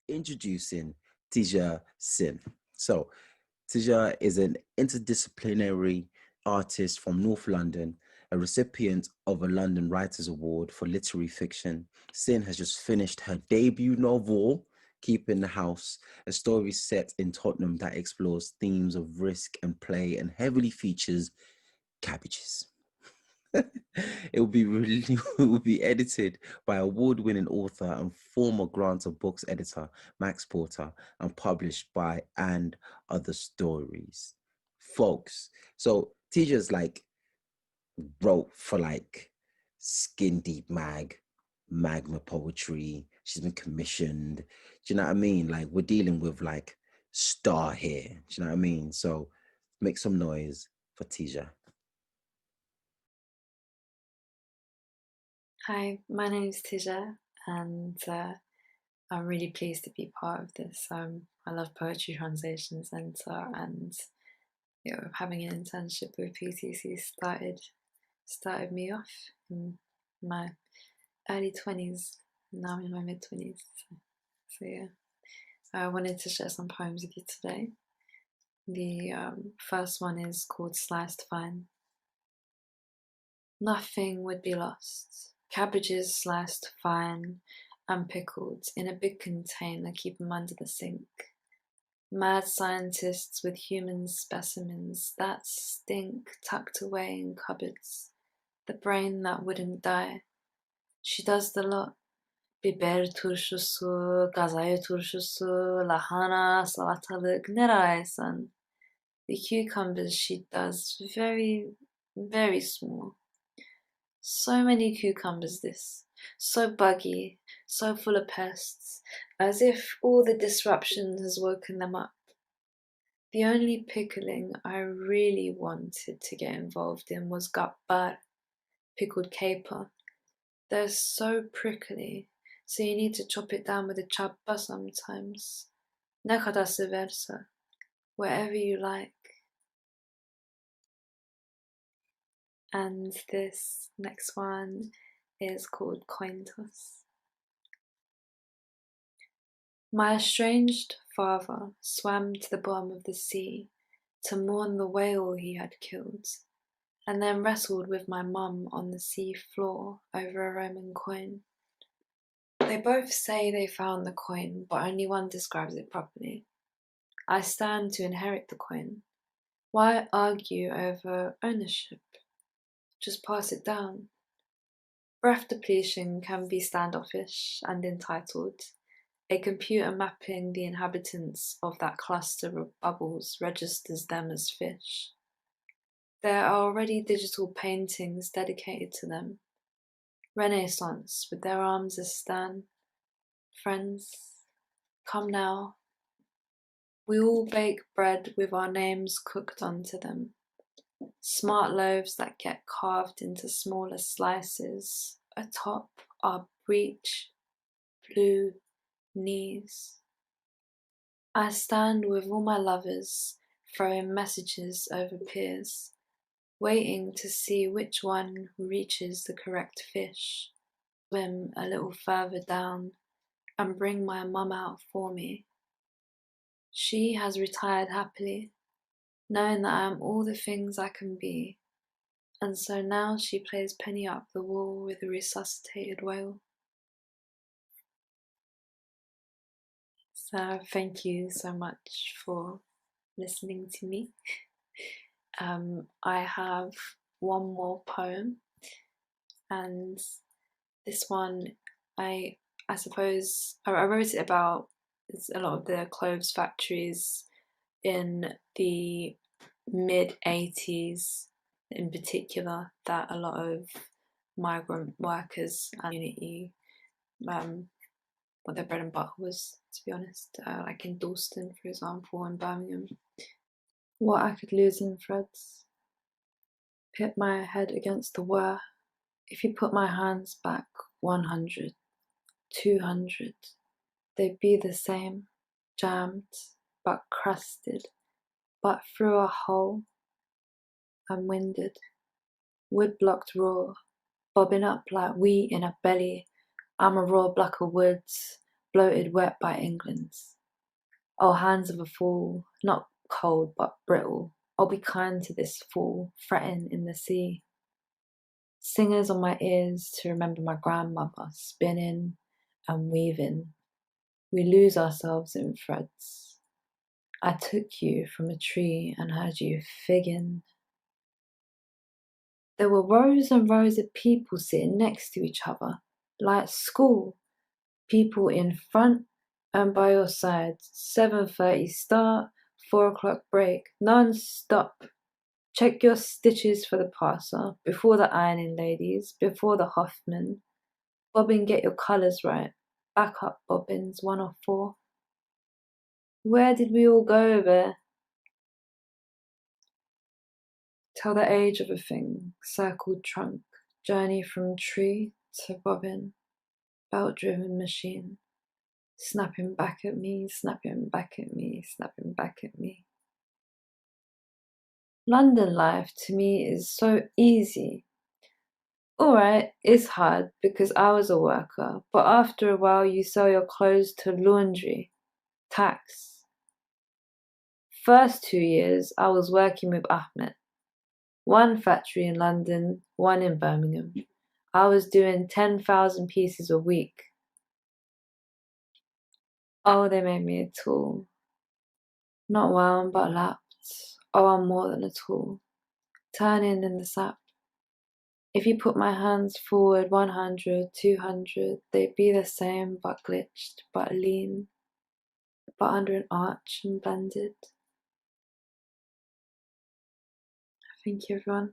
introducing Tice Cin. So, Tice is an interdisciplinary artist from North London, a recipient of a London Writers' Award for literary fiction. Cin has just finished her debut novel, Keeping the House, a story set in Tottenham that explores themes of risk and play and heavily features cabbages. It will be it will be edited by award-winning author and former Grant of Books editor Max Porter and published by And Other Stories. Folks, so teachers like wrote for like Skin Deep Magma Poetry. She's been commissioned. Do you know what I mean? Like we're dealing with like star here. Do you know what I mean? So make some noise for Tisha. Hi, my name is Tija, and I'm really pleased to be part of this. I love Poetry Translation Centre, and having an internship with PTC started me off in my early 20s. Now I'm in my mid 20s. So yeah, I wanted to share some poems with you today. The first one is called Sliced Fine. Nothing would be lost. Cabbages sliced fine and pickled in a big container, keep them under the sink. Mad scientists with human specimens that stink tucked away in cupboards. The brain that wouldn't die. She does the lot. Biber turşusu, gazaya turşusu, lahana, salatalık, ne ararsan. The cucumbers she does very, very small. So many cucumbers so buggy, so full of pests, as if all the disruption has woken them up. The only pickling I really wanted to get involved in was gabbar, pickled caper. They're so prickly, so you need to chop it down with a chappa sometimes. Ne kadar severse, wherever you like. And this next one is called Coin Toss. My estranged father swam to the bottom of the sea to mourn the whale he had killed, and then wrestled with my mum on the sea floor over a Roman coin. They both say they found the coin, but only one describes it properly. I stand to inherit the coin. Why argue over ownership? Just pass it down. Breath depletion can be standoffish and entitled. A computer mapping the inhabitants of that cluster of bubbles registers them as fish. There are already digital paintings dedicated to them. Renaissance with their arms astern. Friends, come now. We all bake bread with our names cooked onto them. Smart loaves that get carved into smaller slices atop our breech blue knees. I stand with all my lovers, throwing messages over piers, waiting to see which one reaches the correct fish. Swim a little further down and bring my mum out for me. She has retired happily, knowing that I am all the things I can be, and so now she plays penny up the wall with a resuscitated whale. So thank you so much for listening to me. I have one more poem, and this one I suppose I wrote it about a lot of the clothes factories in the mid-80s in particular, that a lot of migrant workers and community what their bread and butter was, to be honest, like in Dalston, for example, in Birmingham. What I could lose in threads, hit my head against the whir. If you put my hands back 100, 200, they'd be the same, jammed, but crusted, but through a hole. I'm winded, wood blocked raw, bobbing up like wheat in a belly. I'm a raw block of woods, bloated wet by England's. Oh, hands of a fool, not cold but brittle. Oh, be kind to this fool, fretting in the sea. Singers on my ears to remember my grandmother, spinning and weaving. We lose ourselves in threads. I took you from a tree and heard you figging. There were rows and rows of people sitting next to each other, like school. People in front and by your side. 7:30 start, 4 o'clock break, non-stop. Check your stitches for the passer, before the ironing ladies, before the Hoffman. Bobbin, get your colours right. Back up, bobbins, 104. Where did we all go there? Tell the age of a thing, circled trunk, journey from tree to bobbin, belt-driven machine. Snapping back at me, snapping back at me, snapping back at me. London life to me is so easy. Alright, it's hard because I was a worker, but after a while you sell your clothes to laundry. Tax. First 2 years I was working with Ahmed. One factory in London, one in Birmingham. I was doing 10,000 pieces a week. Oh, they made me a tool. Not wound, but lapped. Oh, I'm more than a tool. Turning in the sap. If you put my hands forward 100, 200, they'd be the same, but glitched, but lean, but under an arch and blended. Thank you, everyone.